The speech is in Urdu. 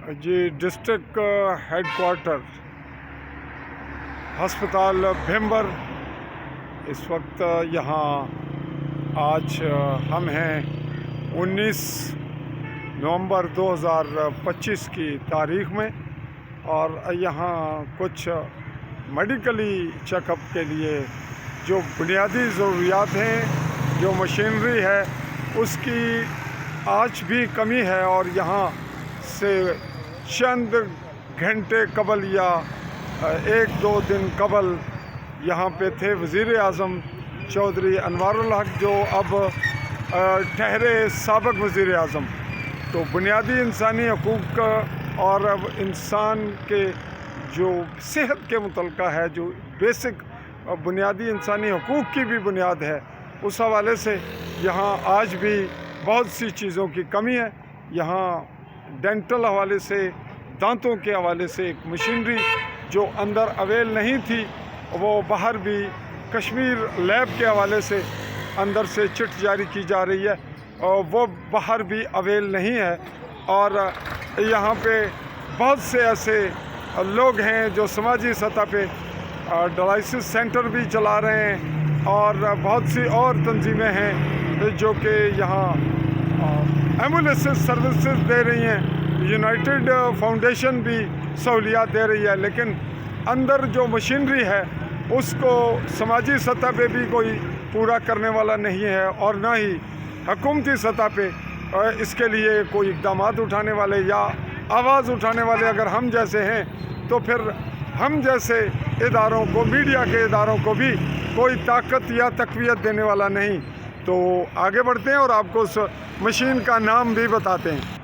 جی ڈسٹرکٹ ہیڈ کوارٹر ہسپتال بھیمبر اس وقت یہاں آج ہم ہیں 19 نومبر 2025 کی تاریخ میں، اور یہاں کچھ میڈیکلی چیک اپ کے لیے جو بنیادی ضروریات ہیں، جو مشینری ہے، اس کی آج بھی کمی ہے۔ اور یہاں سے چند گھنٹے قبل یا 1-2 دن قبل یہاں پہ تھے وزیر اعظم چودھری انوار الحق، جو اب ٹھہرے سابق وزیر اعظم۔ تو بنیادی انسانی حقوق اور انسان کے جو صحت کے متعلقہ ہے، جو بیسک بنیادی انسانی حقوق کی بھی بنیاد ہے، اس حوالے سے یہاں آج بھی بہت سی چیزوں کی کمی ہے۔ یہاں ڈینٹل حوالے سے، دانتوں کے حوالے سے ایک مشینری جو اندر اویل نہیں تھی، وہ باہر بھی کشمیر لیب کے حوالے سے اندر سے چٹ جاری کی جا رہی ہے، اور وہ باہر بھی اویل نہیں ہے۔ اور یہاں پہ بہت سے ایسے لوگ ہیں جو سماجی سطح پہ ڈائلسس سینٹر بھی چلا رہے ہیں، اور بہت سی اور تنظیمیں ہیں جو کہ یہاں ایمبولینس سروسز دے رہی ہیں۔ یونائٹڈ فاؤنڈیشن بھی سہولیات دے رہی ہے، لیکن اندر جو مشینری ہے اس کو سماجی سطح پہ بھی کوئی پورا کرنے والا نہیں ہے، اور نہ ہی حکومتی سطح پہ اس کے لیے کوئی اقدامات اٹھانے والے یا آواز اٹھانے والے اگر ہم جیسے ہیں، تو پھر ہم جیسے اداروں کو، میڈیا کے اداروں کو بھی کوئی طاقت یا تقویت دینے والا نہیں۔ تو آگے بڑھتے ہیں اور آپ کو اس مشین کا نام بھی بتاتے ہیں۔